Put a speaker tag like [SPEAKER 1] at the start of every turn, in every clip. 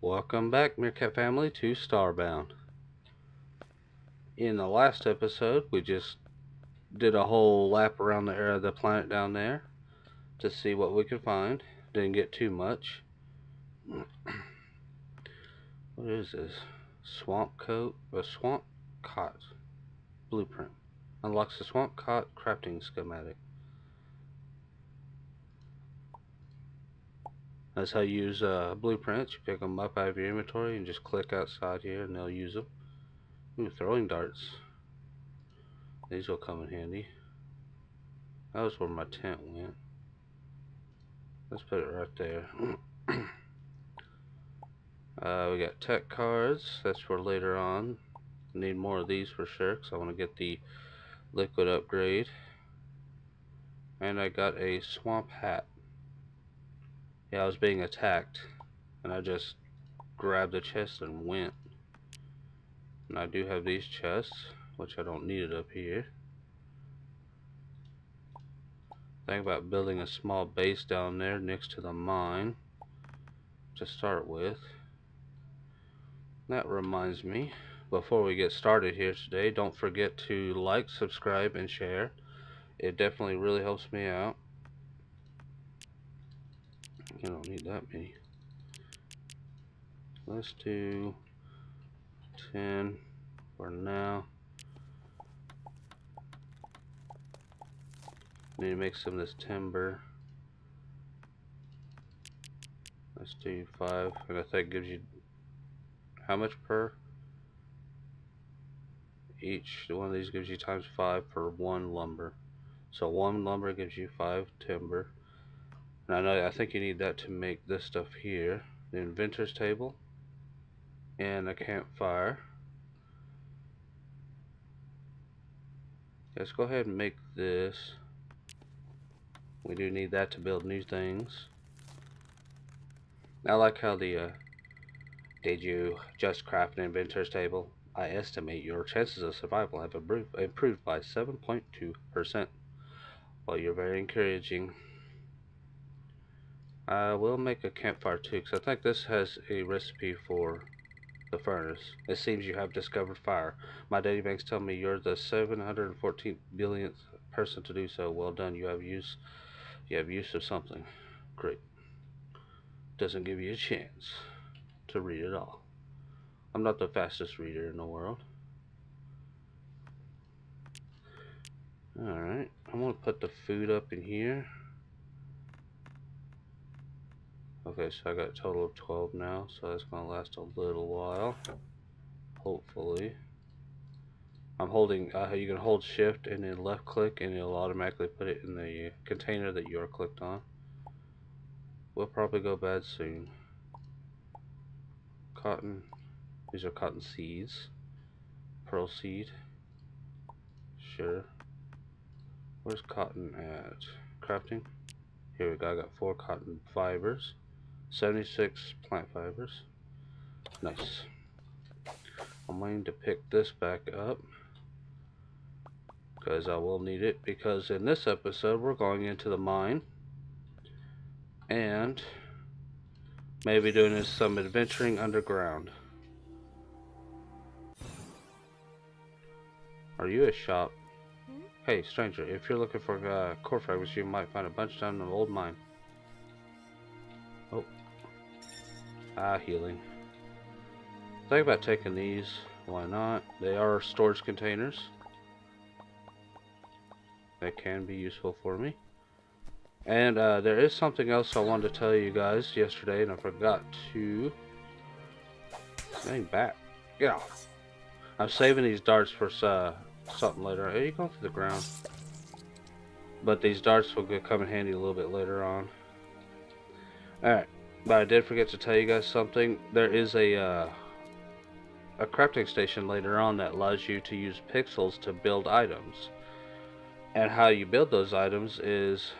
[SPEAKER 1] Welcome back, Meerkat family, to Starbound. In the last episode, we just did a whole lap around the area of the planet down there to see what we could find. Didn't get too much. What is this? Swamp coat? A swamp cot blueprint. Unlocks the swamp cot crafting schematic. That's how you use blueprints. You pick them up out of your inventory and just click outside here and they'll use them. Ooh, throwing darts. These will come in handy. That was where my tent went. Let's put it right there. We got tech cards. That's for later on. Need more of these for sure because I want to get the liquid upgrade. And I got a swamp hat. Yeah, I was being attacked and I just grabbed the chest and went. And I do have these chests, which I don't need it up here. Think about building a small base down there next to the mine to start with. That reminds me, before we get started here today, don't forget to like, subscribe, and share. It definitely really helps me out. You don't need that many. Let's do 10 for now. Need to make some of this timber. Let's do 5. And I think gives you how much per? Each one of these gives you times 5 for 1 lumber. So 1 lumber gives you 5 timber. And I think you need that to make this stuff here. The inventor's table and a campfire. Let's go ahead and make this. We do need that to build new things. I like how the did you just craft an inventor's table? I estimate your chances of survival have improved by 7.2%. Well, you're very encouraging. I will make a campfire too, because I think this has a recipe for the furnace. It seems you have discovered fire. My data banks tell me you're the 714 billionth person to do so. Well done. You have use of something. Great. Doesn't give you a chance to read it all. I'm not the fastest reader in the world. Alright, I'm going to put the food up in here. Okay, so I got a total of 12 now, so that's going to last a little while. Hopefully. I'm holding, you can hold shift and then left click and it'll automatically put it in the container that you are clicked on. Will probably go bad soon. Cotton. These are cotton seeds. Pearl seed. Sure. Where's cotton at? Crafting. Here we go. I got 4 cotton fibers. 76 plant fibers. Nice. I'm waiting to pick this back up because I will need it, because in this episode we're going into the mine and maybe doing some adventuring underground. Are you a shop? Hey stranger, if you're looking for core fragments, you might find a bunch down in an old mine. Oh. Healing. Think about taking these. Why not? They are storage containers. They can be useful for me. And there is something else I wanted to tell you guys yesterday, and I forgot to. Dang bat. Get off. I'm saving these darts for something later. Are you going through the ground? But these darts will come in handy a little bit later on. Alright. But I did forget to tell you guys something. There is a crafting station later on that allows you to use pixels to build items. And how you build those items is,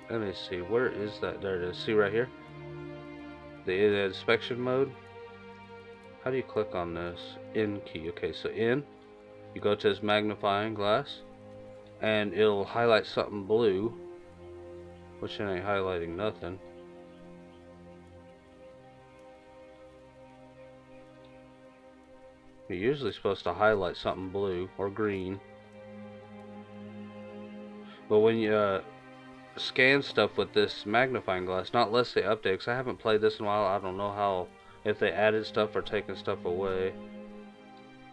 [SPEAKER 1] let me see, where is that? There it is. See right here? The inspection mode. How do you click on this? In key. Okay, so in, you go to this magnifying glass, and it'll highlight something blue, which it ain't highlighting nothing. You're usually supposed to highlight something blue or green. But when you scan stuff with this magnifying glass, not unless they update, because I haven't played this in a while, I don't know how, if they added stuff or taken stuff away.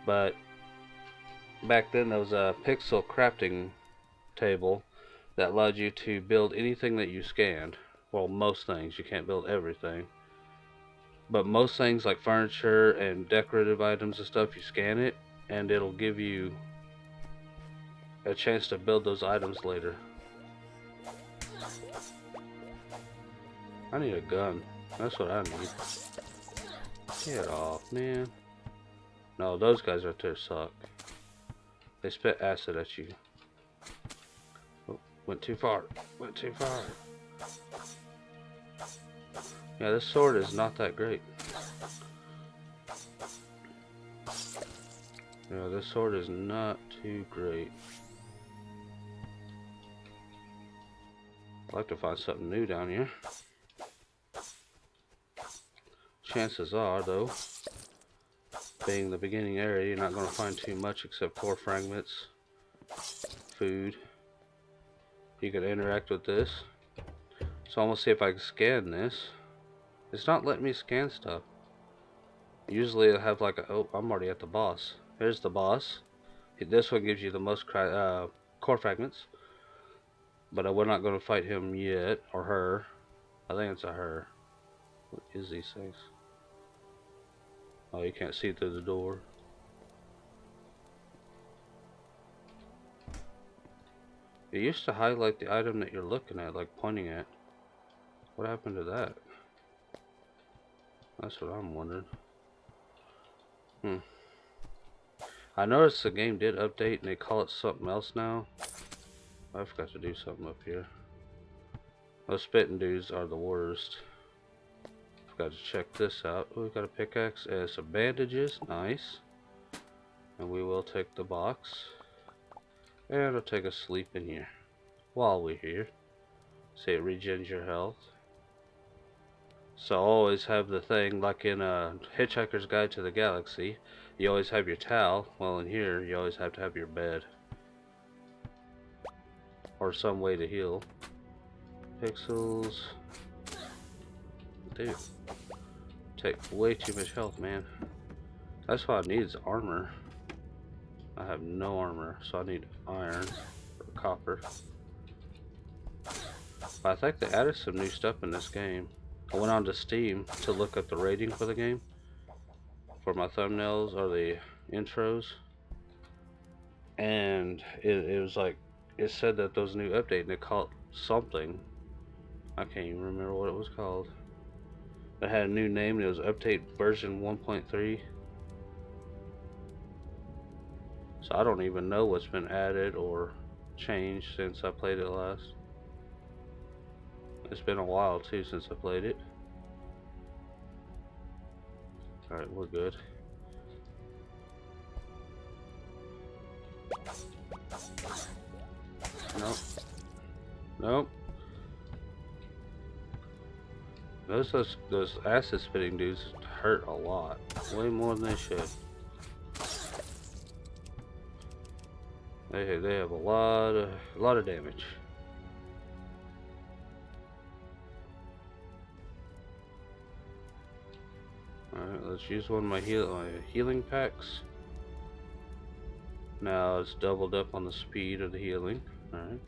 [SPEAKER 1] But back then there was a pixel crafting table that allowed you to build anything that you scanned. Well, most things. You can't build everything. But most things like furniture and decorative items and stuff, you scan it and it'll give you a chance to build those items later. I need a gun. That's what I need. Get off, man. No, those guys right there suck. They spit acid at you. Oh, went too far. Went too far. Yeah, this sword is not that great. Yeah, this sword is not too great. I'd like to find something new down here. Chances are, though, being the beginning area, you're not going to find too much except core fragments, food. You can interact with this. So I'm going to see if I can scan this. It's not letting me scan stuff. Usually I have like a... Oh, I'm already at the boss. Here's the boss. This one gives you the most core fragments. But we're not going to fight him yet. Or her. I think it's a her. What is these things? Oh, you can't see through the door. It used to highlight the item that you're looking at, like pointing at. What happened to that? That's what I'm wondering. I noticed the game did update and they call it something else now. I forgot to do something up here. Those spitting dudes are the worst. Forgot to check this out. Oh, we got a pickaxe and some bandages. Nice. And we will take the box. And I'll take a sleep in here. While we're here. See, it regens your health. So always have the thing like in a Hitchhiker's Guide to the Galaxy. You always have your towel. Well, in here, you always have to have your bed. Or some way to heal. Pixels. Dude. Take way too much health, man. That's what I need is armor. I have no armor, so I need iron or copper. But I think they added some new stuff in this game. I went on to Steam to look at the rating for the game. For my thumbnails or the intros. And it was like, it said that there was a new update and it called something. I can't even remember what it was called. It had a new name and it was update version 1.3. So I don't even know what's been added or changed since I played it last. It's been a while too since I played it. Alright, we're good. Nope. Nope. Those acid spitting dudes hurt a lot. Way more than they should. They have a lot of damage. Alright, let's use one of my healing packs. Now it's doubled up on the speed of the healing. Alright.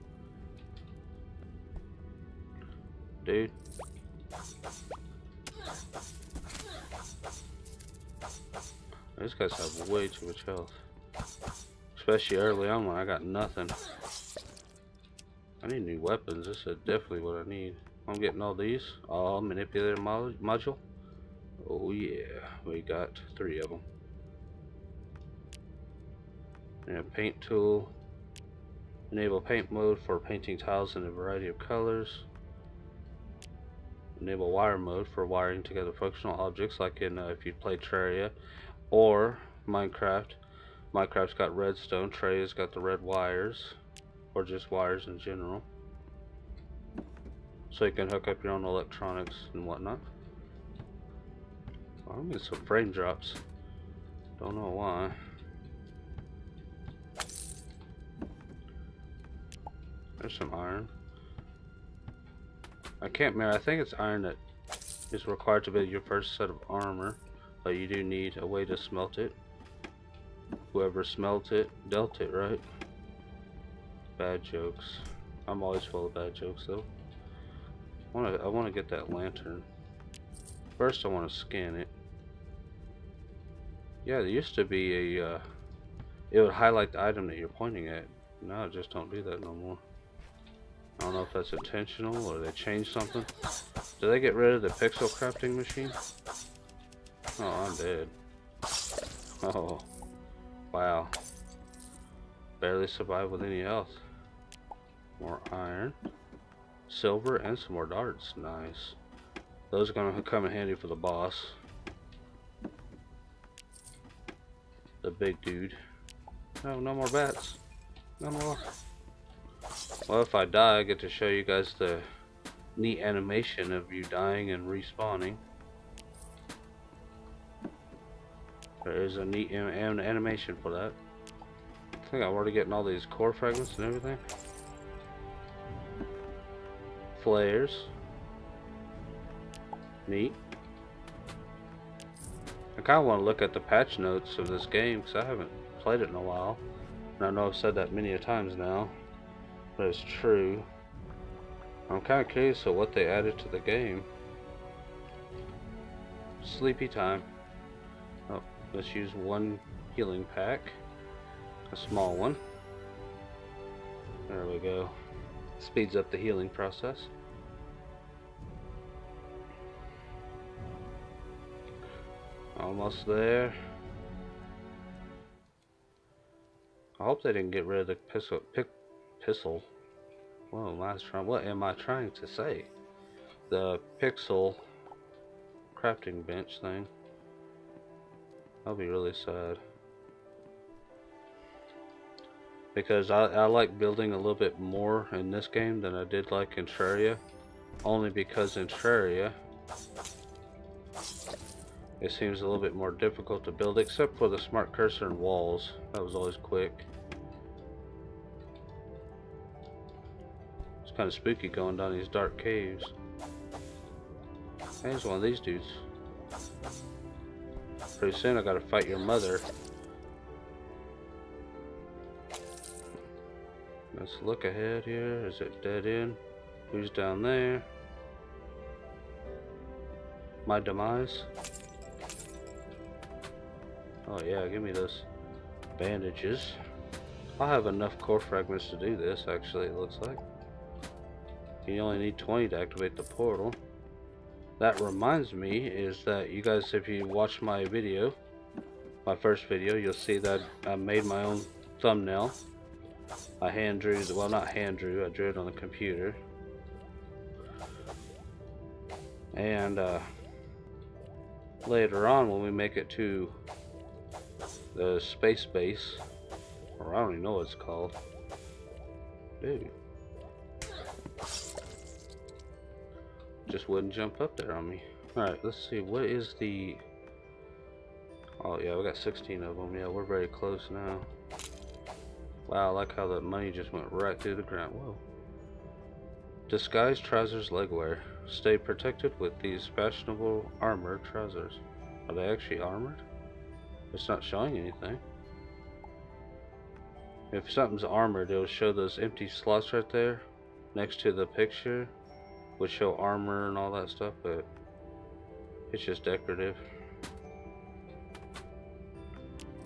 [SPEAKER 1] Dude. These guys have way too much health. Especially early on when I got nothing. I need new weapons. This is definitely what I need. I'm getting all these. All manipulator module. Oh yeah, we got 3 of them. And paint tool. Enable paint mode for painting tiles in a variety of colors. Enable wire mode for wiring together functional objects, like in if you play Terraria or Minecraft. Minecraft's got redstone, Terraria's got the red wires, or just wires in general. So you can hook up your own electronics and whatnot. Oh, I'm getting some frame drops. Don't know why. There's some iron. I can't remember. I think it's iron that is required to build your first set of armor, but you do need a way to smelt it. Whoever smelt it, dealt it, right? Bad jokes. I'm always full of bad jokes, though. I wanna get that lantern. First, I want to scan it. Yeah, there used to be a. It would highlight the item that you're pointing at. Now it just don't do that no more. I don't know if that's intentional or they changed something. Did they get rid of the pixel crafting machine? Oh, I'm dead. Oh, wow. Barely survived with any health. More iron, silver, and some more darts. Nice. Those are gonna come in handy for the boss. The big dude. No, no more bats. No more. Well, if I die, I get to show you guys the neat animation of you dying and respawning. There is a neat animation for that. I think I'm already getting all these core fragments and everything. Flares. Neat. I kind of want to look at the patch notes of this game because I haven't played it in a while. And I know I've said that many a times now, but it's true. I'm kind of curious of what they added to the game. Sleepy time. Oh, let's use one healing pack. A small one. There we go. Speeds up the healing process. Almost there. I hope they didn't get rid of the pixel. What am I trying to say? The pixel crafting bench thing. I'll be really sad. Because I like building a little bit more in this game than I did like in Terraria. Only because in Terraria it seems a little bit more difficult to build, except for the smart cursor and walls. That was always quick. It's kind of spooky going down these dark caves. There's one of these dudes. Pretty soon I gotta fight your mother. Let's look ahead here. Is it dead end? Who's down there? My demise? Oh yeah, give me those bandages. I'll have enough core fragments to do this, actually, it looks like. You only need 20 to activate the portal. That reminds me is that you guys, if you watch my video, my first video, you'll see that I made my own thumbnail. I hand drew, well not hand drew, I drew it on the computer. And later on when we make it to the space base, or I don't even know what it's called. Dude. Just wouldn't jump up there on me. Alright, let's see, what is the... Oh yeah, we got 16 of them. Yeah, we're very close now. Wow, I like how the money just went right through the ground. Whoa. Disguised trousers legwear. Stay protected with these fashionable armored trousers. Are they actually armored? It's not showing anything. If something's armored, it'll show those empty slots right there next to the picture. Would show armor and all that stuff, but it's just decorative.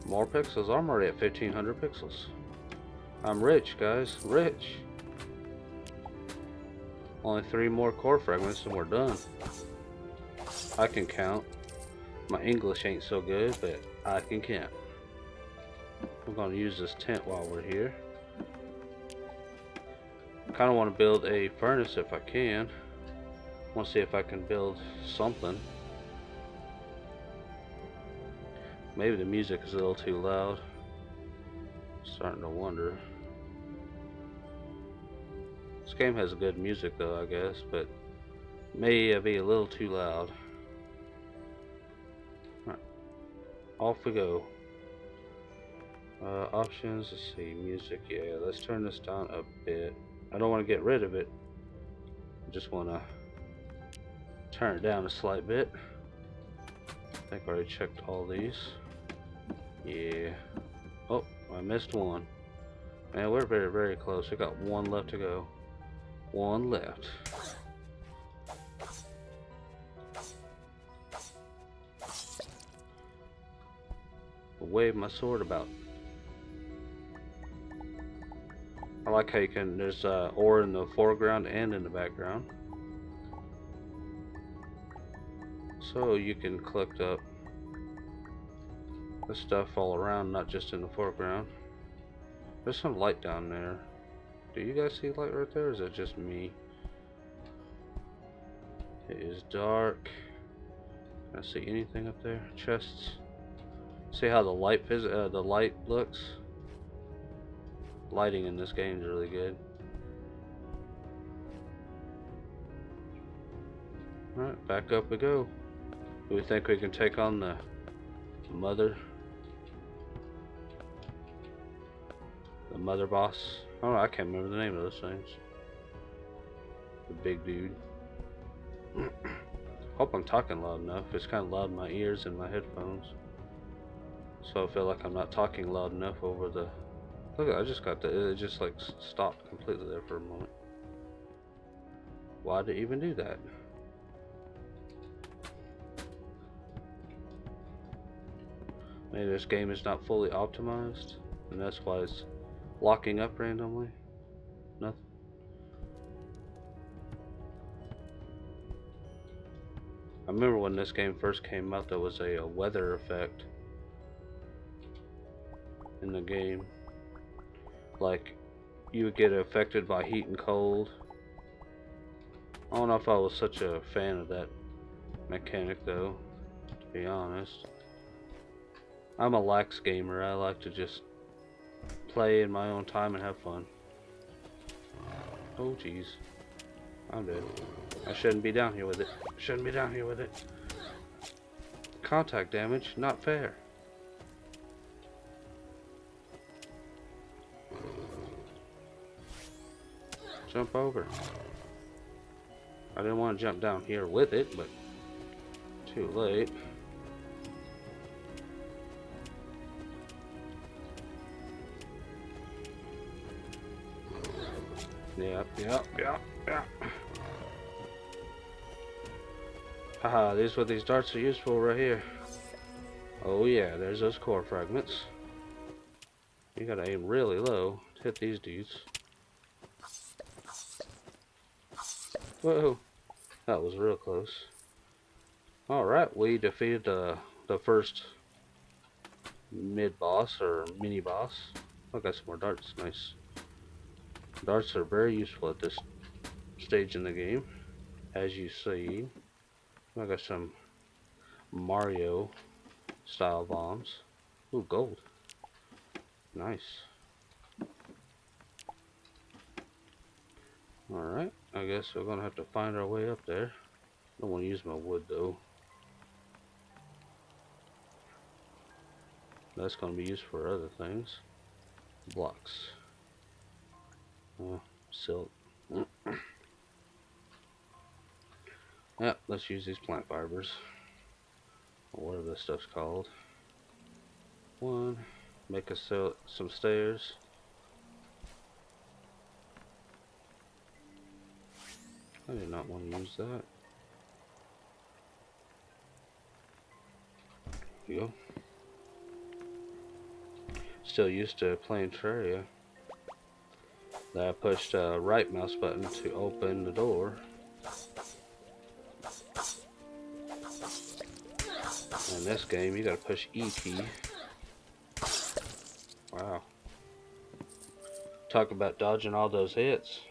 [SPEAKER 1] More pixels. I'm already at 1500 pixels. I'm rich, guys. Rich. Only 3 more core fragments and we're done. I can count. My English ain't so good, but I can count. I'm gonna use this tent while we're here. Kind of want to build a furnace if I can. Want to see if I can build something. Maybe the music is a little too loud. Starting to wonder. This game has good music though, I guess, but may be a little too loud. Right. Off we go. Options, let's see, music, yeah, let's turn this down a bit. I don't want to get rid of it. I just want to turn it down a slight bit. I think I already checked all these. Yeah. Oh, I missed one. Man, we're very, very close. We got one left to go. One left. Wave my sword about. I like how you can, there's ore in the foreground and in the background. So you can collect up the stuff all around, not just in the foreground. There's some light down there. Do you guys see light right there, or is it just me? It is dark. Can I see anything up there? Chests. See how the light looks? Lighting in this game is really good. Alright, back up we go. Do we think we can take on the mother boss? Oh, I can't remember the name of those things. The big dude. Hope I'm talking loud enough. It's kind of loud in my ears and my headphones. So I feel like I'm not talking loud enough over the... Look, I just got the... It just like stopped completely there for a moment. Why did it even do that? Maybe this game is not fully optimized, and that's why it's locking up randomly. Nothing. I remember when this game first came out, there was a weather effect in the game. Like, you would get affected by heat and cold. I don't know if I was such a fan of that mechanic though, to be honest. I'm a lax gamer. I like to just play in my own time and have fun. Oh jeez. I'm dead. I shouldn't be down here with it. Shouldn't be down here with it. Contact damage, not fair. Jump over. I didn't want to jump down here with it, but too late. Yep. Haha, these are what these darts are used for right here. Oh yeah, there's those core fragments. You gotta aim really low to hit these dudes. Whoa, that was real close. Alright, we defeated the first mid-boss or mini-boss. I got some more darts, nice. Darts are very useful at this stage in the game, as you see. I got some Mario style bombs. Ooh, gold. Nice. Alright, I guess we're gonna have to find our way up there. Don't want to use my wood though. That's gonna be used for other things. Blocks. Silk. Yep, let's use these plant fibers. Or whatever this stuff's called. One. Make us some stairs. I did not want to use that. There we go. Still used to playing Terraria. That I pushed right mouse button to open the door. In this game, you gotta push E key. Wow. Talk about dodging all those hits.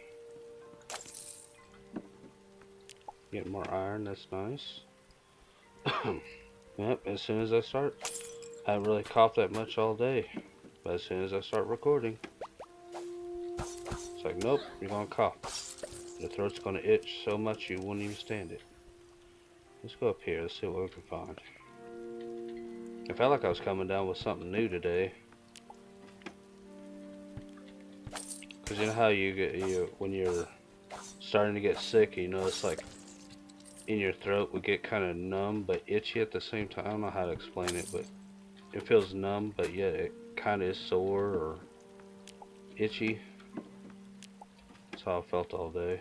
[SPEAKER 1] Get more iron, that's nice. Yep, as soon as I start, I haven't really coughed that much all day. But as soon as I start recording, it's like, nope, you're gonna cough. Your throat's gonna itch so much you wouldn't even stand it. Let's go up here, let's see what we can find. I felt like I was coming down with something new today. Cause you know how when you're starting to get sick, you know, it's like in your throat would get kind of numb but itchy at the same time. I don't know how to explain it, but it feels numb, but yet it kind of is sore or itchy. That's how I felt all day.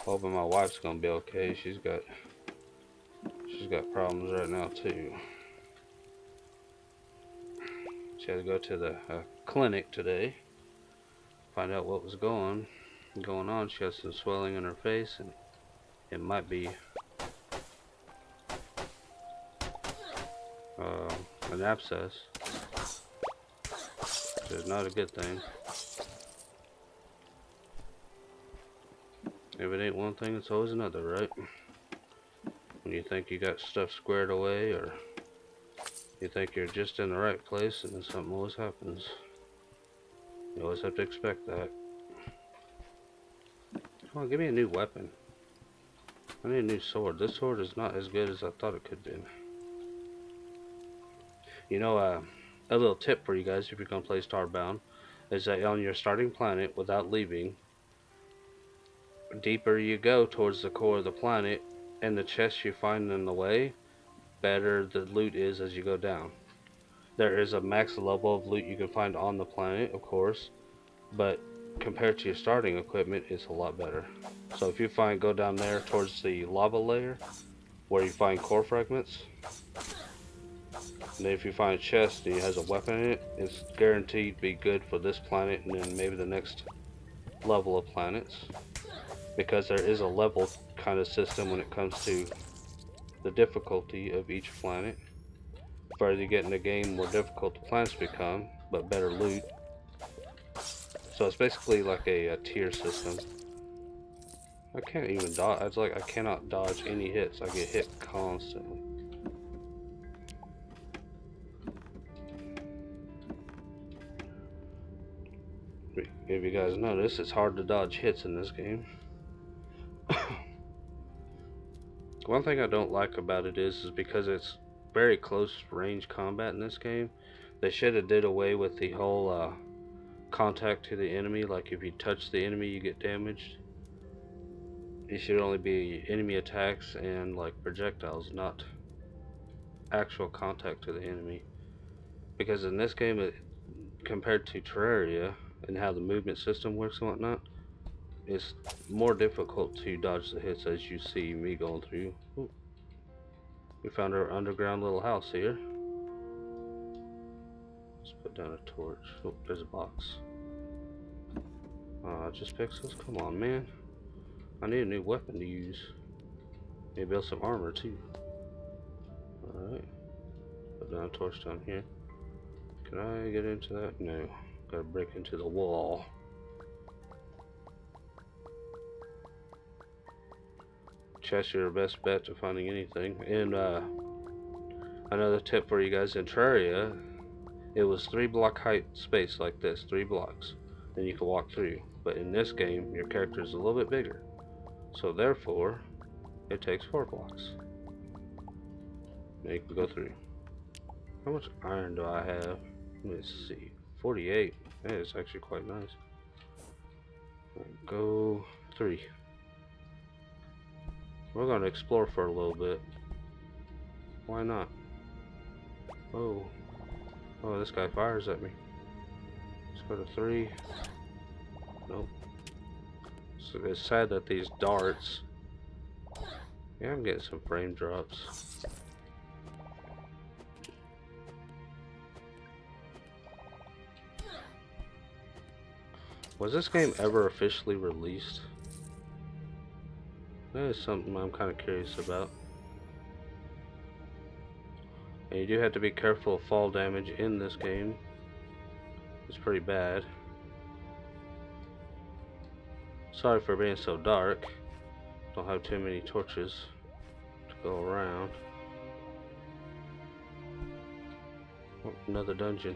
[SPEAKER 1] Hoping my wife's gonna be okay. She's got problems right now too. She had to go to the clinic today, find out what was going on. She has some swelling in her face, and it might be an abscess, which is not a good thing. If it ain't one thing, it's always another, right? When you think you got stuff squared away, or you think you're just in the right place, and then something always happens. You always have to expect that. Come on, give me a new weapon. I need a new sword. This sword is not as good as I thought it could be. You know, a little tip for you guys if you're going to play Starbound is that on your starting planet, without leaving, deeper you go towards the core of the planet, and the chests you find in the way, better the loot is as you go down. There is a max level of loot you can find on the planet, of course, but compared to your starting equipment, it's a lot better. So if you go down there towards the lava layer, where you find core fragments, and then if you find a chest and it has a weapon in it, it's guaranteed to be good for this planet and then maybe the next level of planets. Because there is a level kind of system when it comes to the difficulty of each planet. The further you get in the game, more difficult the planets become, but better loot. So it's basically like a tier system. I can't even dodge. It's like I cannot dodge any hits. I get hit constantly. If you guys notice, it's hard to dodge hits in this game. One thing I don't like about it is because it's very close range combat in this game. They should have did away with the whole contact to the enemy. Like if you touch the enemy, you get damaged. It should only be enemy attacks and like projectiles, not actual contact to the enemy. Because in this game, compared to Terraria and how the movement system works and whatnot, it's more difficult to dodge the hits as you see me going through. Ooh. We found our underground little house here. Let's put down a torch. Oh, there's a box. Just pixels? Come on, man. I need a new weapon to use. Maybe build some armor too. Alright. Put down a torch down here. Can I get into that? No. Gotta break into the wall. Chests are your best bet to finding anything. And another tip for you guys, in Terraria, it was 3 block height space like this, 3 blocks, and you can walk through. But in this game, your character is a little bit bigger, so therefore, it takes 4 blocks. Now you can go through. How much iron do I have? Let me see. 48. That is actually quite nice. Go 3. We're going to explore for a little bit. Why not? Oh. Oh, this guy fires at me. Let's go to 3. Nope. So it's sad that these darts... Yeah, I'm getting some frame drops. Was this game ever officially released? That is something I'm kind of curious about. And you do have to be careful of fall damage in this game. It's pretty bad. Sorry for being so dark. Don't have too many torches to go around. Oh, another dungeon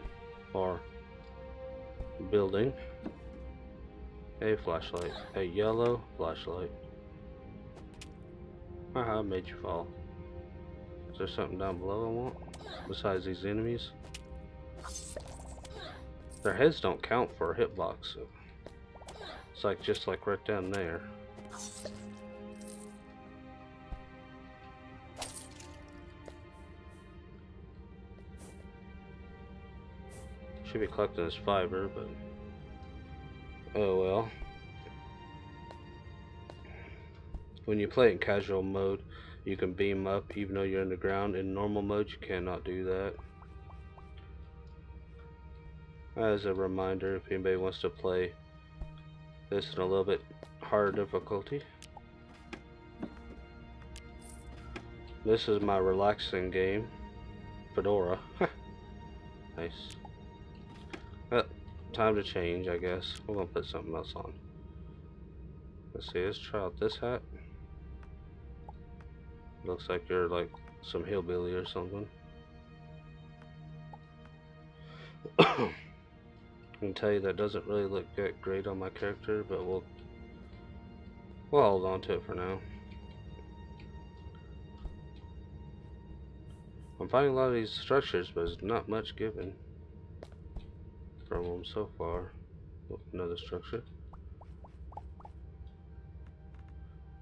[SPEAKER 1] or building. A flashlight. A yellow flashlight. Haha, made you fall. Is there's something down below I want, besides these enemies. Their heads don't count for a hitbox, so it's like just like right down there. Should be collecting this fiber, but oh well. When you play in casual mode, you can beam up even though you're in the ground. In normal mode, you cannot do that. As a reminder, if anybody wants to play this in a little bit harder difficulty, this is my relaxing game, Fedora. Nice. Well, time to change, I guess. We're gonna put something else on. Let's see, let's try out this hat. Looks like you're like some hillbilly or something. I can tell you that doesn't really look great on my character, but we'll hold on to it for now. I'm finding a lot of these structures, but there's not much given from them so far. Oh, another structure.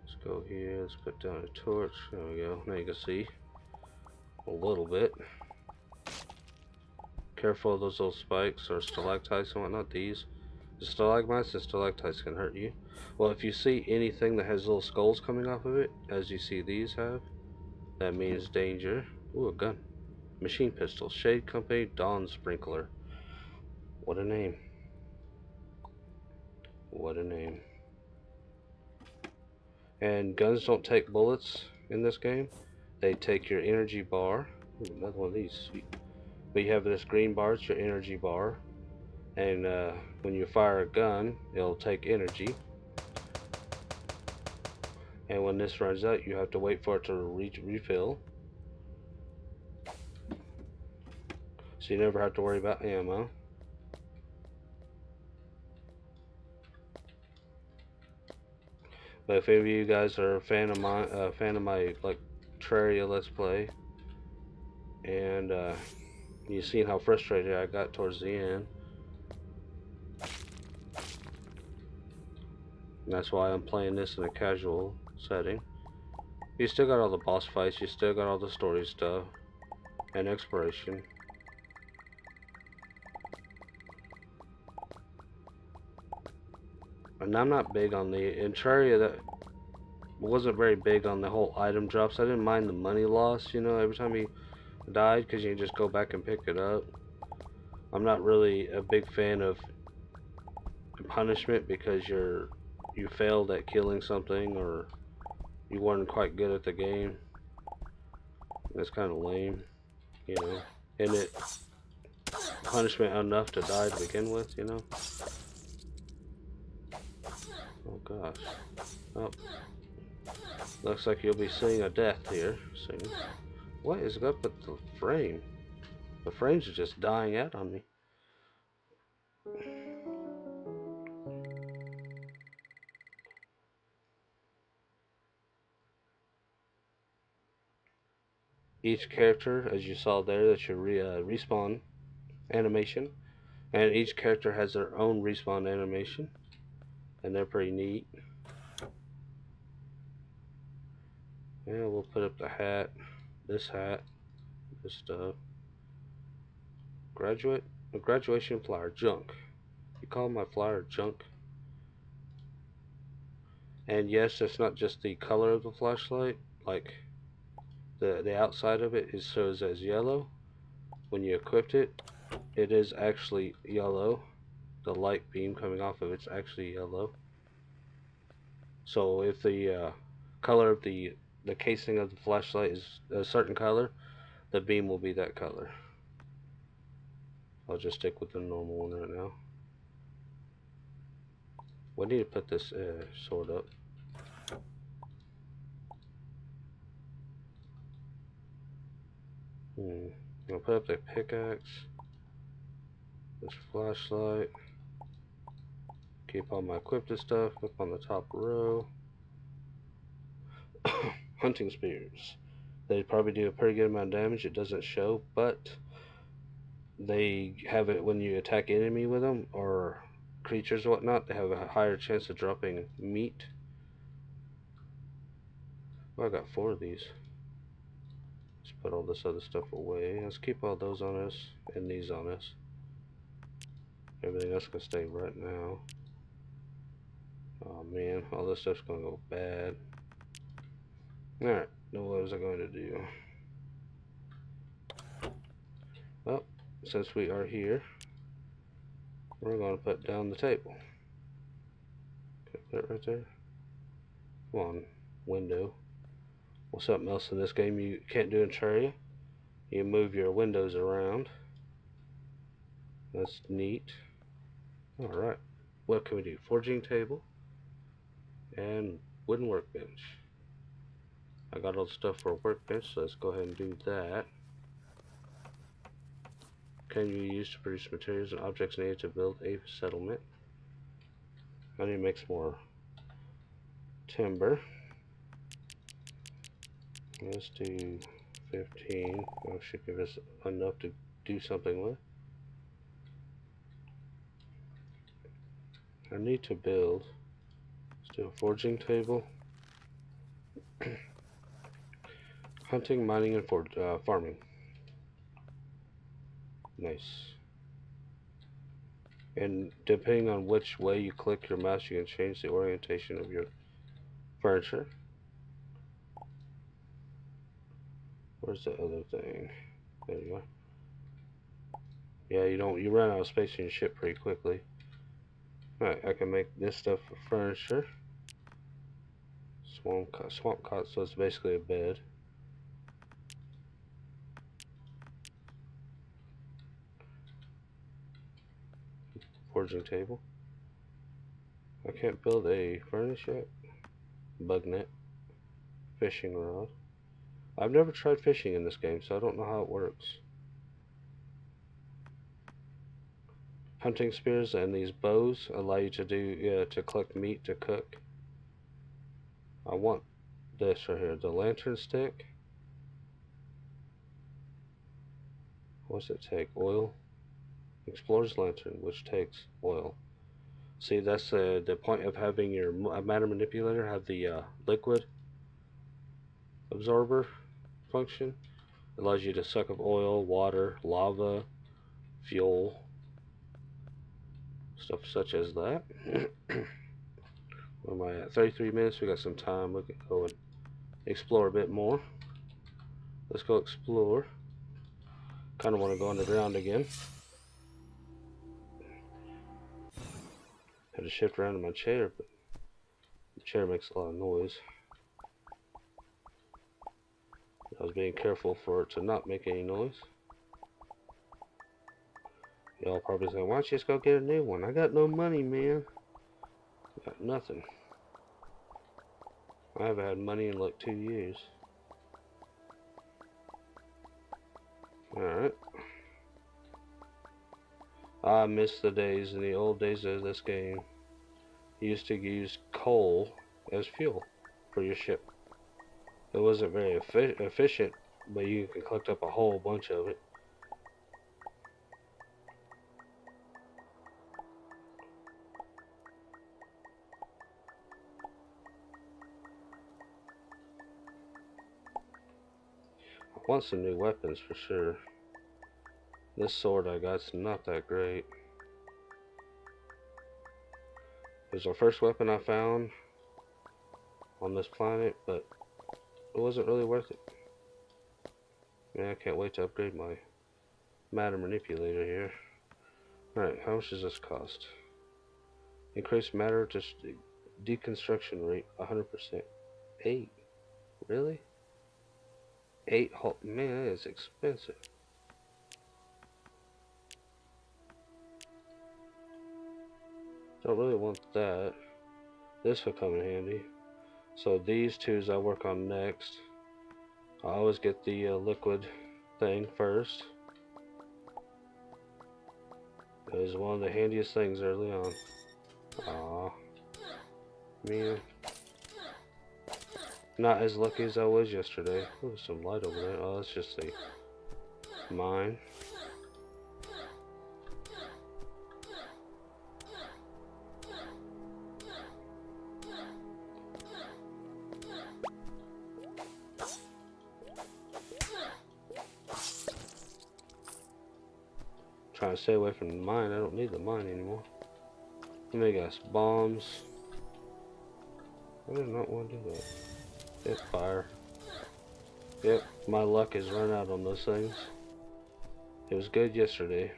[SPEAKER 1] Let's go here, let's put down a torch. There we go. Now you can see a little bit. Careful of those little spikes or stalactites and whatnot. These, the stalagmites and stalactites can hurt you. Well, if you see anything that has little skulls coming off of it, as you see these have, that means danger. Ooh, a gun. Machine pistol. Shade Company Dawn Sprinkler. What a name. What a name. And guns don't take bullets in this game. They take your energy bar. Ooh, another one of these. Sweet. But you have this green bar, it's your energy bar. And when you fire a gun, it'll take energy. And when this runs out, you have to wait for it to refill. So you never have to worry about ammo. But if any of you guys are a fan of my like Terraria Let's Play, and you've seen how frustrated I got towards the end, and that's why I'm playing this in a casual setting. You still got all the boss fights, you still got all the story stuff, and exploration. And I'm not big on in Terraria, that wasn't very big on the whole item drops. I didn't mind the money loss, you know, every time you died, because you can just go back and pick it up. I'm not really a big fan of punishment because you failed at killing something or you weren't quite good at the game. That's kind of lame, you know. And it punishment enough to die to begin with, you know. Oh gosh. Oh. Looks like you'll be seeing a death here soon. What is up with the frame? The frames are just dying out on me. Each character, as you saw there, that's your respawn animation. And each character has their own respawn animation. And they're pretty neat. Yeah, we'll put up the hat, this stuff. A graduation flyer, junk. You call my flyer junk? And yes, it's not just the color of the flashlight, like the outside of it shows as yellow. When you equipped it, it is actually yellow. The light beam coming off of it's actually yellow. So if the color of the casing of the flashlight is a certain color, the beam will be that color. I'll just stick with the normal one right now. We need to put this sword up. I'll put up the pickaxe, this flashlight, keep all my equipped stuff up on the top row. Hunting spears. They probably do a pretty good amount of damage. It doesn't show, but they have it when you attack enemy with them or creatures or whatnot. They have a higher chance of dropping meat. Well, I got 4 of these. Let's put all this other stuff away. Let's keep all those on us and these on us. Everything else can stay right now. Oh man, all this stuff's gonna go bad. Alright, now what was I going to do? Well, since we are here, we're going to put down the table. Okay, put it right there. Come on, window. Well, something else in this game you can't do in Terraria. You move your windows around. That's neat. Alright, what can we do? Forging table and wooden workbench. I got all the stuff for a workbench, so let's go ahead and do that. Can you use to produce materials and objects needed to build a settlement? I need to make some more timber. Let's do 15. That should give us enough to do something with. I need to build. Let's do a forging table. Hunting, mining, and farming. Nice. And depending on which way you click your mouse, you can change the orientation of your furniture. Where's the other thing? There you go. Yeah, you run out of space in your ship pretty quickly. Alright, I can make this stuff for furniture. Swamp cot, so it's basically a bed. Forging table. I can't build a furnace yet. Bug net. Fishing rod. I've never tried fishing in this game, so I don't know how it works. Hunting spears and these bows allow you to to collect meat to cook. I want this right here, the lantern stick. What's it take? Oil. Explorer's lantern, which takes oil. See, that's the point of having your matter manipulator have the liquid absorber function. It allows you to suck up oil, water, lava, fuel, stuff such as that. Where am I at? 33 minutes. We got some time. We can go and explore a bit more. Let's go explore. Kind of want to go underground again. Had to shift around in my chair, but the chair makes a lot of noise. I was being careful for it to not make any noise. Y'all probably saying, why don't you just go get a new one? I got no money, man. Got nothing. I haven't had money in like 2 years. Alright. I miss the days in the old days of this game. You used to use coal as fuel for your ship. It wasn't very efficient, but you can collect up a whole bunch of it. I want some new weapons for sure. This sword I got's not that great. It was the first weapon I found on this planet, but it wasn't really worth it. Man, I can't wait to upgrade my matter manipulator here. Alright, how much does this cost? Increase matter to deconstruction rate 100%. 8. Really? 8 whole. Man, that is expensive. Don't really want that. This will come in handy. So these twos I work on next. I always get the liquid thing first. It was one of the handiest things early on. Aw. Man. Not as lucky as I was yesterday. Oh, there's some light over there. Oh, that's just the mine. Trying to stay away from the mine. I don't need the mine anymore. And they got bombs. I did not want to do that. Hit fire. Yep, my luck has run out on those things. It was good yesterday.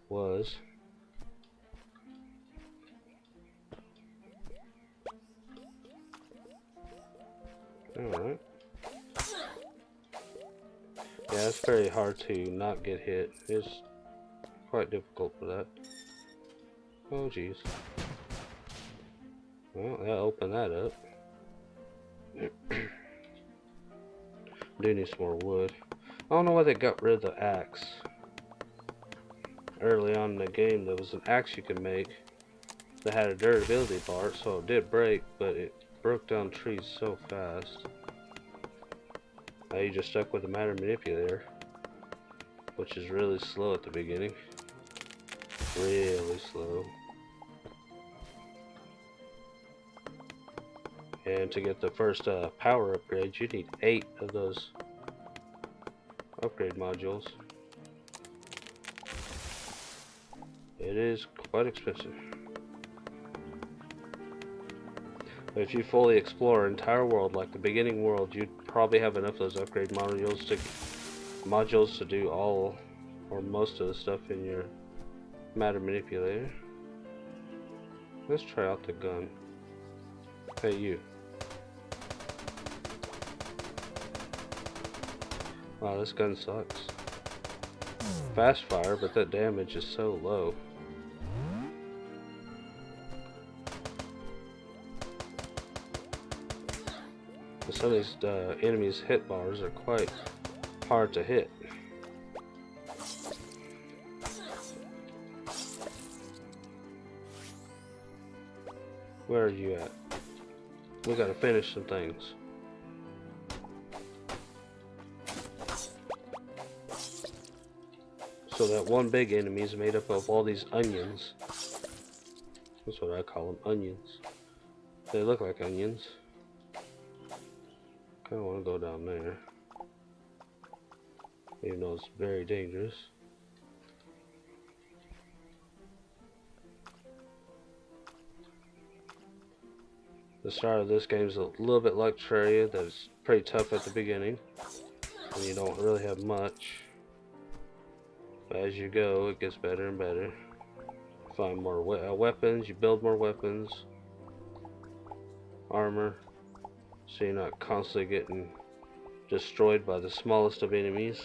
[SPEAKER 1] Was. Alright. Yeah, it's very hard to not get hit. It's quite difficult for that. Oh jeez. Well, that opened that up. Do need some more wood. I don't know why they got rid of the axe. Early on in the game, there was an axe you could make that had a durability bar, so it did break, but it broke down trees so fast. Now you just stuck with the matter manipulator, which is really slow at the beginning. Really slow. And to get the first power upgrade, you need 8 of those upgrade modules. It is quite expensive. But if you fully explore an entire world, like the beginning world, you'd probably have enough of those upgrade modules to do all or most of the stuff in your matter manipulator. Let's try out the gun. Hey you. Wow, this gun sucks. Fast fire, but that damage is so low. Some of these enemies' hit bars are quite hard to hit. Where are you at? We gotta finish some things. So that one big enemy is made up of all these onions. That's what I call them, onions. They look like onions. I don't want to go down there, even though it's very dangerous. The start of this game is a little bit like Terraria, that's pretty tough at the beginning, and you don't really have much. But as you go, it gets better and better. Find more weapons, you build more weapons, armor, so you're not constantly getting destroyed by the smallest of enemies.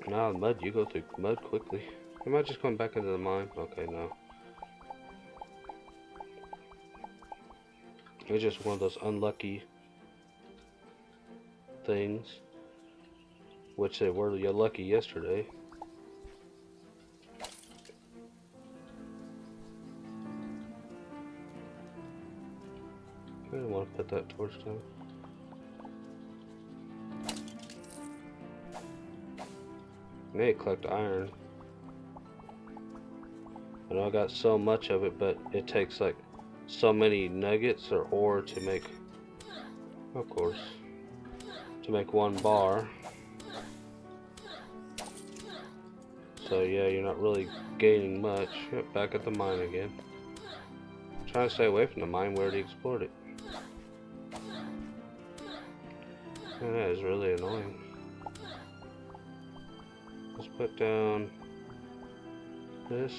[SPEAKER 1] Now mud, you go through mud quickly. Am I just going back into the mine? Okay, no. It's just one of those unlucky things, which they were lucky yesterday. I don't want to put that torch down. I need to collect iron. I know I got so much of it, but it takes like so many nuggets or ore to make, of course, to make one bar. So yeah, you're not really gaining much. Yep, back at the mine again. Trying to stay away from the mine, we already explored it. And that is really annoying. Let's put down this.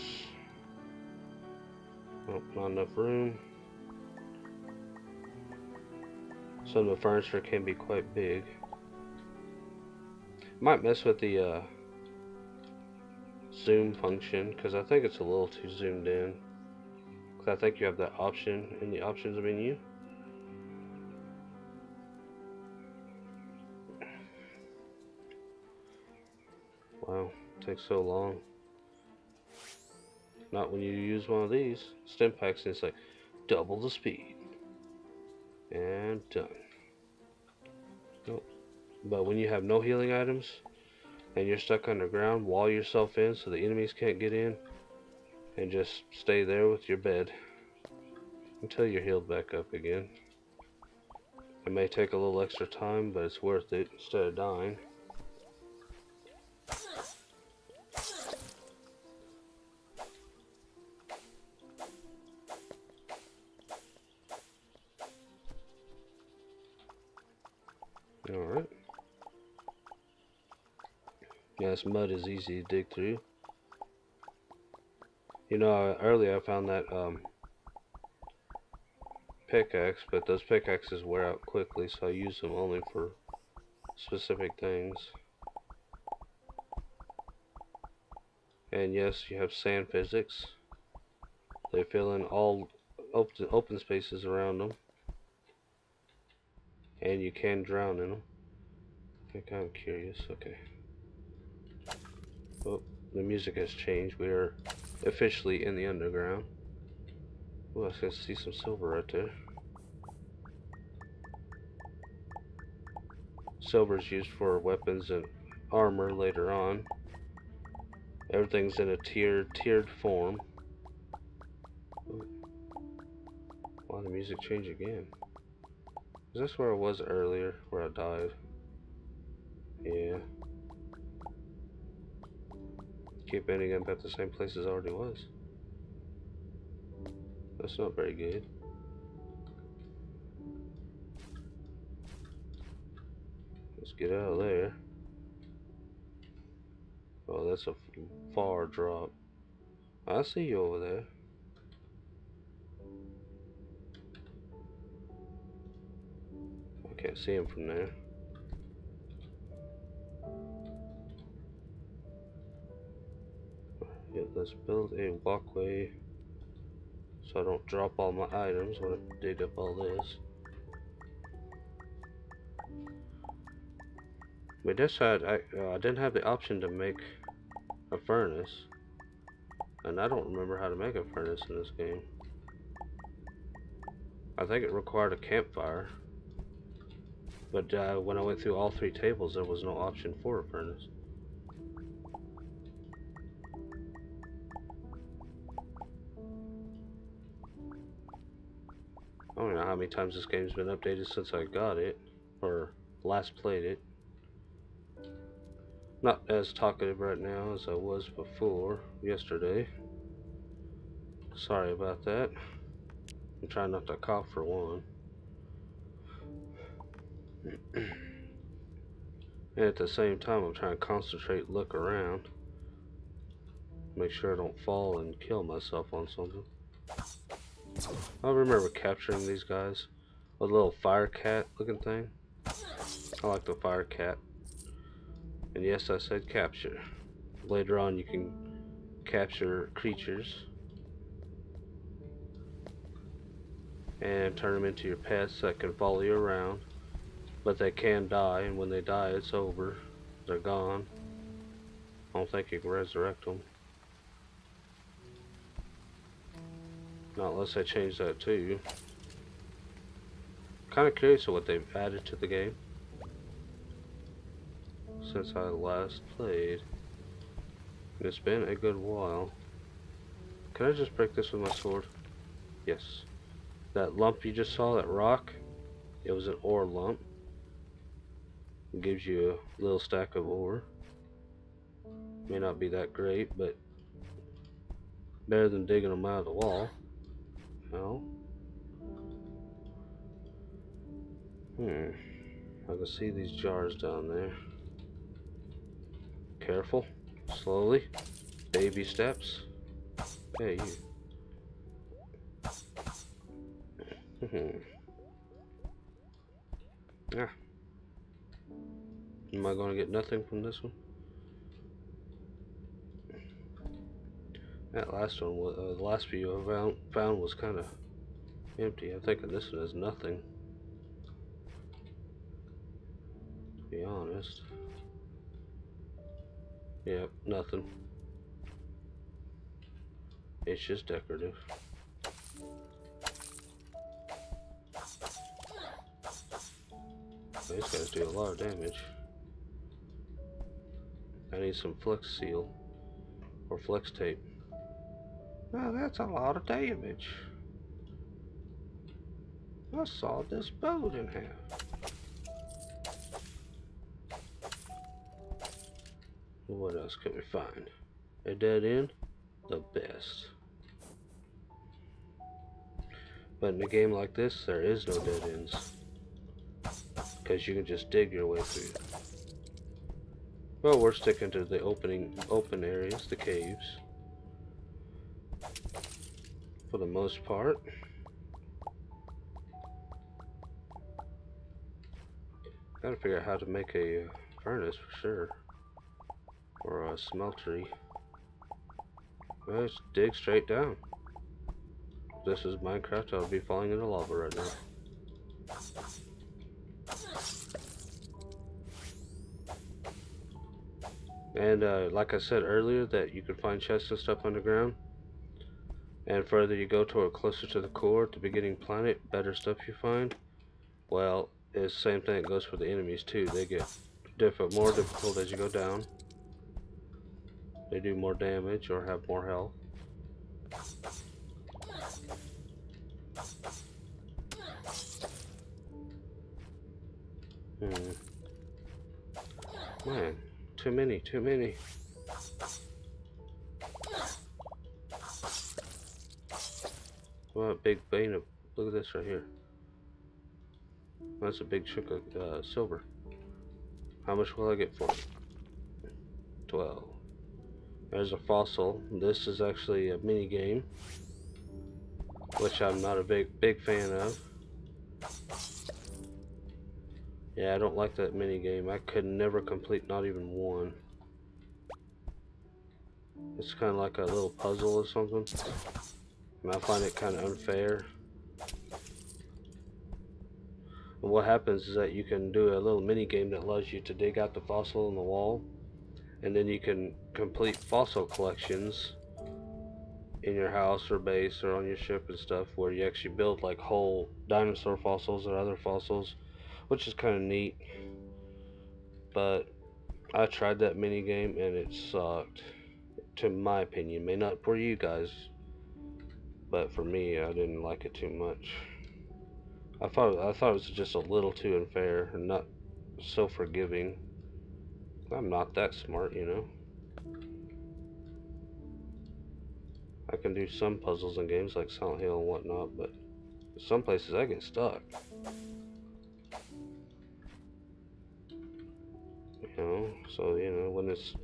[SPEAKER 1] Oh, not enough room. Some of the furniture can be quite big. Might mess with the zoom function, because I think it's a little too zoomed in. Because I think you have that option in the options menu. Wow, it takes so long. Not when you use one of these stim packs and it's like double the speed. And done. Nope. But when you have no healing items and you're stuck underground, wall yourself in so the enemies can't get in and just stay there with your bed until you're healed back up again. It may take a little extra time, but it's worth it instead of dying. Alright. Yeah, this mud is easy to dig through. You know, earlier I found that pickaxe, but those pickaxes wear out quickly, so I use them only for specific things. And yes, you have sand physics. They fill in all open spaces around them, and you can drown in them. I'm kind of curious. Okay. Oh, the music has changed. We are officially in the underground. Oh, I can see some silver right there. Silver is used for weapons and armor later on. Everything's in a tiered form. Why did the music change again? Is this where I was earlier, where I died? Yeah. Keep ending up at the same place as I already was. That's not very good. Let's get out of there. Oh, that's a far drop. I see you over there. I can't see him from there. Yeah, let's build a walkway so I don't drop all my items when I dig up all this. But this side, I didn't have the option to make a furnace, and I don't remember how to make a furnace in this game. I think it required a campfire, but when I went through all 3 tables, there was no option for a furnace. I don't know how many times this game's been updated since I got it, or last played it. Not as talkative right now as I was before yesterday. Sorry about that. I'm trying not to cough for one. And at the same time, I'm trying to concentrate, look around, make sure I don't fall and kill myself on something. I remember capturing these guys. A little fire cat looking thing. I like the fire cat. And yes, I said capture. Later on you can capture creatures and turn them into your pets that can follow you around. But they can die, and when they die it's over. They're gone. I don't think you can resurrect them. Not unless I change that too. Kind of curious of what they've added to the game since I last played. And it's been a good while. Can I just break this with my sword? Yes. That lump you just saw, that rock, it was an ore lump. It gives you a little stack of ore. May not be that great, but better than digging them out of the wall. No. I can see these jars down there. Careful. Slowly. Baby steps. Hey, you. Ah. Am I going to get nothing from this one? That last one, the last view I found was kind of empty. I think this one has nothing, to be honest. Yep, nothing. It's just decorative. These guys do a lot of damage. I need some flex seal or flex tape. Now that's a lot of damage. I sawed this boat in half. What else can we find? A dead end? The best. But in a game like this, there is no dead ends. Because you can just dig your way through. Well, we're sticking to the open areas, the caves. For the most part. Gotta figure out how to make a furnace for sure. Or a smeltery. Let's dig straight down. If this is Minecraft, I'll be falling into lava right now. And like I said earlier, that you can find chests and stuff underground. And further you go toward closer to the core, at the beginning planet, better stuff you find. Well, it's the same thing. It goes for the enemies too. They get more difficult as you go down. They do more damage or have more health. Man, too many. What a big vein of, look at this right here. That's a big chunk of silver. How much will I get for it? 12. There's a fossil. This is actually a mini game, which I'm not a big fan of. Yeah, I don't like that mini game. I could never complete not even one. It's kind of like a little puzzle or something, and I find it kind of unfair. And what happens is that you can do a little mini game that allows you to dig out the fossil in the wall, and then you can complete fossil collections in your house or base or on your ship and stuff, where you actually build like whole dinosaur fossils or other fossils, which is kind of neat. But I tried that mini game and it sucked, to my opinion. May not for you guys, but for me, I didn't like it too much. I thought it was just a little too unfair and not so forgiving. I'm not that smart, you know. I can do some puzzles in games like Silent Hill and whatnot, but some places I get stuck. You know, so you know when it's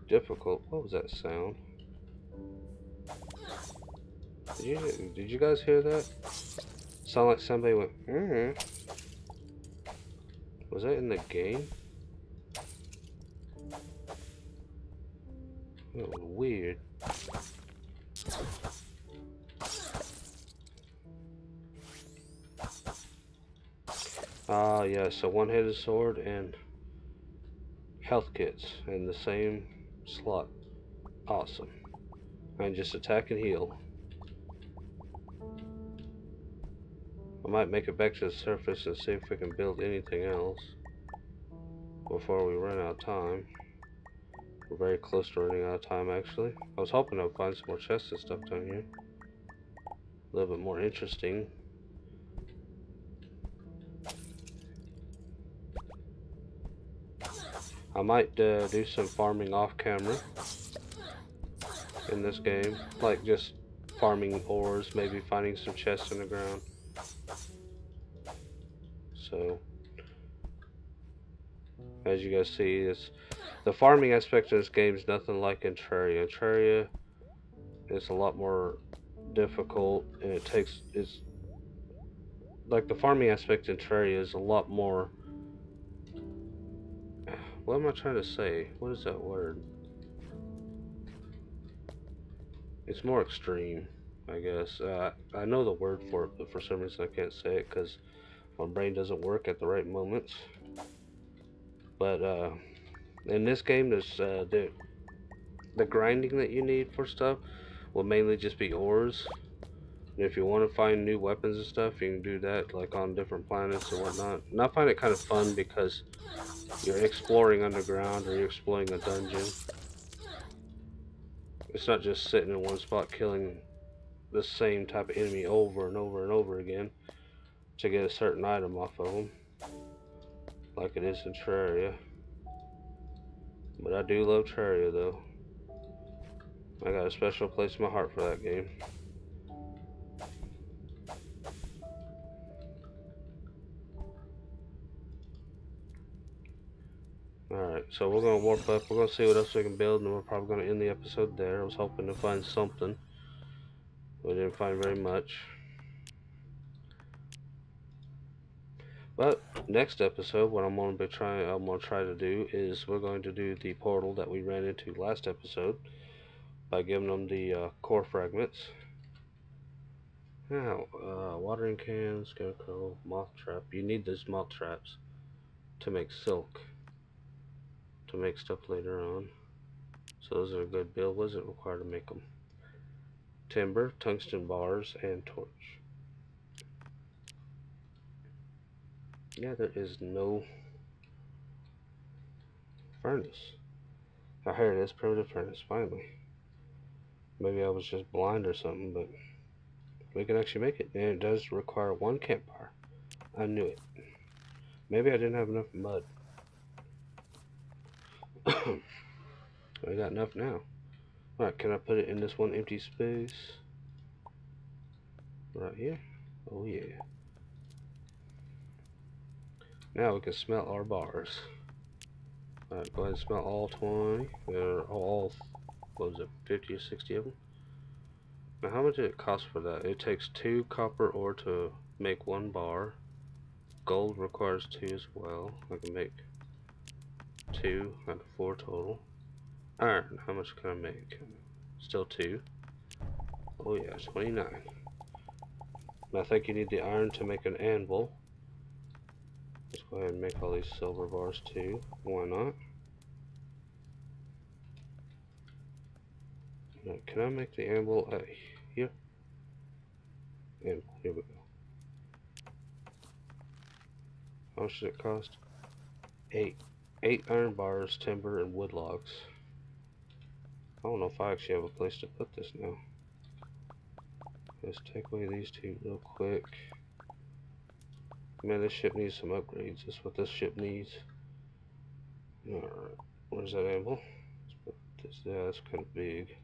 [SPEAKER 1] difficult. What was that sound? Did you guys hear that? Sound like somebody went. Was that in the game? That was weird. Ah, yeah, so one-handed sword and health kits in the same slot. Awesome. And just attack and heal. I might make it back to the surface and see if we can build anything else before we run out of time. We're very close to running out of time, actually. I was hoping I'd find some more chests and stuff down here. A little bit more interesting. I might do some farming off camera in this game, like just farming ores, maybe finding some chests in the ground. So, as you guys see, the farming aspect of this game is nothing like in Terraria. Terraria is a lot more difficult, and it's like the farming aspect in Terraria is a lot more. What am I trying to say? What is that word? It's more extreme, I guess. I know the word for it, but for some reason I can't say it because my brain doesn't work at the right moments. But in this game, there's the grinding that you need for stuff. will mainly just be ores. And if you want to find new weapons and stuff, you can do that like on different planets and whatnot. And I find it kind of fun because you're exploring underground or you're exploring a dungeon. It's not just sitting in one spot killing the same type of enemy over and over and over again to get a certain item off of them, like it is in Terraria. But I do love Terraria though. I got a special place in my heart for that game. Alright, so we're going to warp up. We're going to see what else we can build, and then we're probably going to end the episode there. I was hoping to find something. We didn't find very much. But next episode, what I'm going to try to do is we're going to do the portal that we ran into last episode by giving them the core fragments. Now, watering cans, scarecrow, moth trap. You need these moth traps to make silk, to make stuff later on. So those are a good build. What does it require to make them? Timber, tungsten bars, and torch. Yeah, there is no furnace. Oh, here it is, primitive furnace, finally. Maybe I was just blind or something, but we can actually make it. And it does require one campfire. I knew it. Maybe I didn't have enough mud. I got enough now. Alright, can I put it in this one empty space? Right here? Oh yeah. Now we can smelt our bars. Alright, go ahead and smelt all 20. All, what was it, 50 or 60 of them? Now how much did it cost for that? It takes 2 copper ore to make 1 bar. Gold requires 2 as well. I can make 2 out of 4 total. Iron, how much can I make? Still 2. Oh yeah, 29. And I think you need the iron to make an anvil. Let's go ahead and make all these silver bars too. Why not? Now, can I make the anvil here? And here we go. How much does it cost? 8. 8 iron bars, timber, and wood logs. I don't know if I actually have a place to put this now. Let's take away these 2 real quick. Man, this ship needs some upgrades. That's what this ship needs. Alright, where's that anvil? Let's put this, yeah, that's kind of big.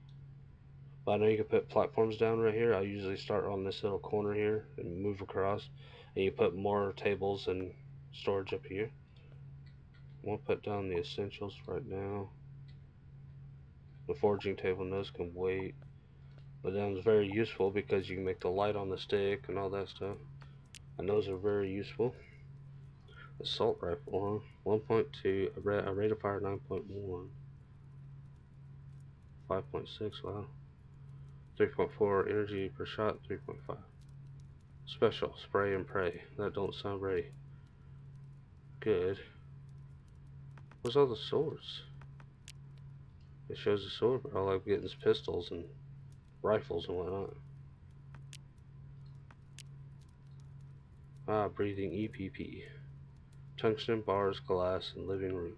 [SPEAKER 1] But I know you can put platforms down right here. I usually start on this little corner here and move across. And you put more tables and storage up here. We'll put down the essentials right now. The forging table and those can wait. But that was very useful because you can make the light on the stick and all that stuff. And those are very useful. Assault rifle, huh? 1.2, a rate of fire 9.1. 5.6, wow. 3.4, energy per shot 3.5. Special, spray and pray. That don't sound very good. Where's all the swords? It shows the sword, but all I'm getting is pistols and rifles and whatnot. Ah, breathing EPP. Tungsten bars, glass, and living root.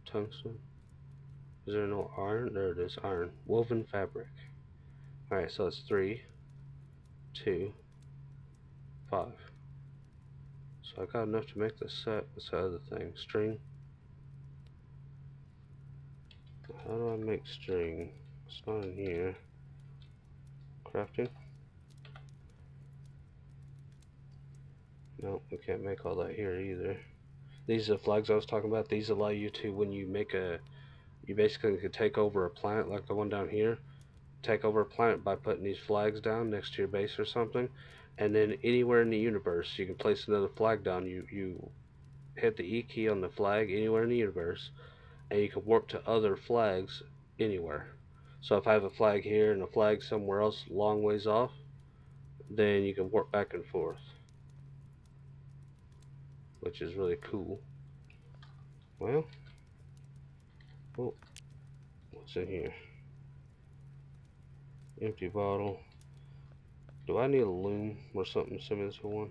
[SPEAKER 1] Tungsten. Is there no iron? There it is, iron. Woven fabric. Alright, so it's 3, 2, 5. So I got enough to make the set. What's the other thing? String. How do I make string? It's not in here. Crafting. No, we can't make all that here either. These are the flags I was talking about. These allow you to, when you make you basically could take over a planet like the one down here. Take over a planet by putting these flags down next to your base or something. And then anywhere in the universe, you can place another flag down. You hit the E key on the flag anywhere in the universe, and you can warp to other flags anywhere. So if I have a flag here and a flag somewhere else long ways off, then you can warp back and forth, which is really cool. Well, Oh, what's in here? Empty bottle. Do I need a loom or something similar to one?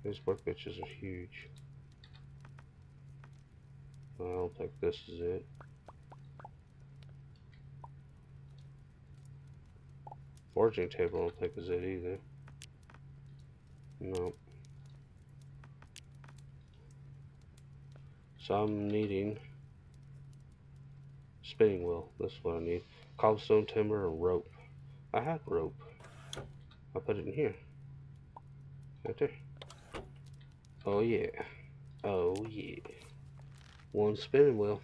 [SPEAKER 1] These workbenches are huge. I don't think this is it. Forging table I don't think is it either. Nope. So I'm needing spinning wheel. That's what I need. Cobblestone, timber, and rope. I had rope. I put it in here. Right there. Oh yeah. Oh yeah. One spinning wheel.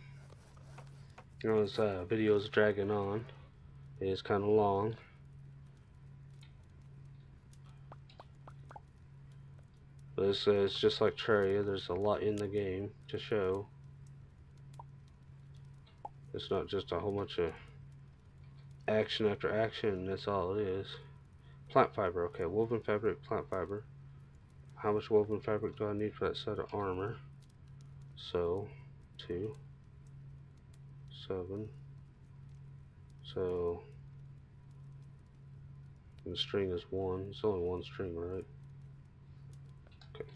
[SPEAKER 1] You know, this video is dragging on. It is kind of long. But it's just like Terraria. There's a lot in the game to show. It's not just a whole bunch of action after action. That's all it is. Plant fiber. Okay, woven fabric, plant fiber. How much woven fabric do I need for that set of armor? So, 2, 7. So, and the string is 1. It's only 1 string, right? Okay.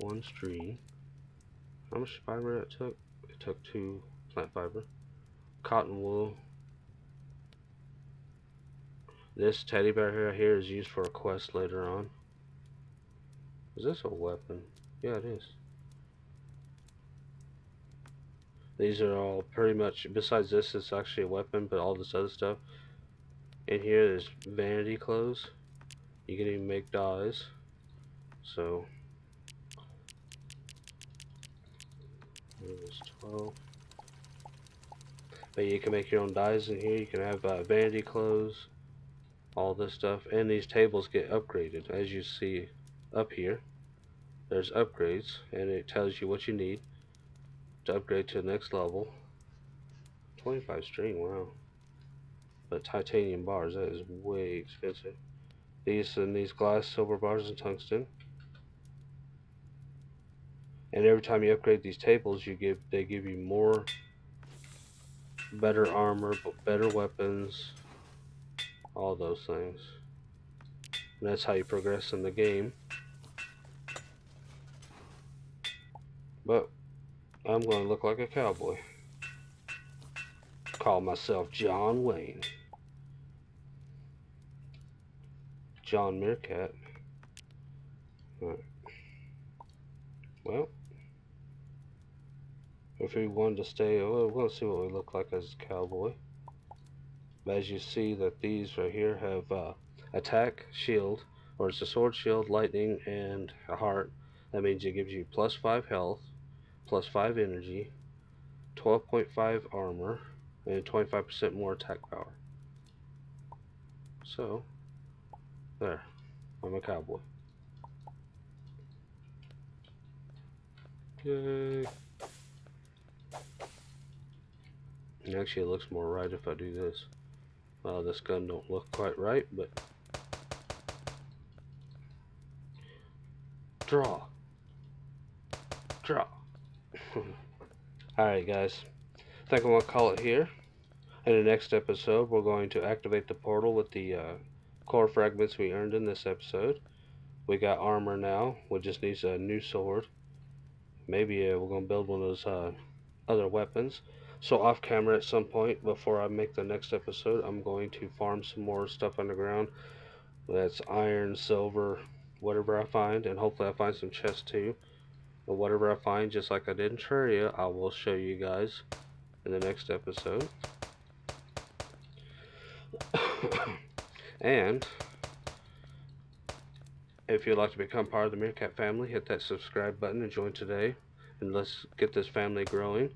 [SPEAKER 1] 1 string. How much fiber it took? It took 2 plant fiber. Cotton wool. This teddy bear right here is used for a quest later on. Is this a weapon? Yeah, it is. These are all pretty much, besides this, it's actually a weapon, but all this other stuff. In here, there's vanity clothes. You can even make dyes. So, there's 12. But you can make your own dyes in here. You can have vanity clothes, all this stuff. And these tables get upgraded. As you see up here, there's upgrades, and it tells you what you need to upgrade to the next level. 25 string, wow. But titanium bars, that is way expensive. These glass, silver bars, and tungsten. And every time you upgrade these tables, they give you more, better armor, better weapons, all those things. And that's how you progress in the game. But I'm going to look like a cowboy. Call myself John Wayne. Papa.Meerkat. Alright. Well, if we wanted to stay, well, we'll see what we look like as a cowboy. But as you see that these right here have attack, shield, or it's a sword, shield, lightning, and a heart. That means it gives you plus 5 health, plus 5 energy, 12.5 armor, and 25% more attack power. So, there. I'm a cowboy. Yay. And actually, it looks more right if I do this. This gun don't look quite right, but draw. Alright guys, I think I'm going to call it here. In the next episode, we're going to activate the portal with the core fragments we earned in this episode. We got armor now. We just need a new sword. Maybe we're going to build one of those other weapons. So off camera at some point, before I make the next episode, I'm going to farm some more stuff underground. That's iron, silver, whatever I find, and hopefully I find some chests too. But whatever I find, just like I did in Terraria, I will show you guys in the next episode. And if you'd like to become part of the Meerkat family, hit that subscribe button and join today, and let's get this family growing.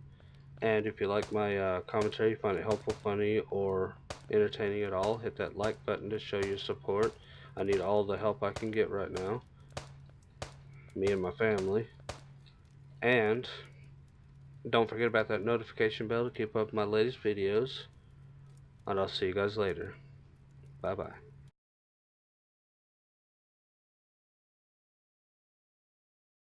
[SPEAKER 1] And if you like my commentary, find it helpful, funny, or entertaining at all, hit that like button to show your support. I need all the help I can get right now, me and my family. And don't forget about that notification bell to keep up with my latest videos, and I'll see you guys later. Bye bye.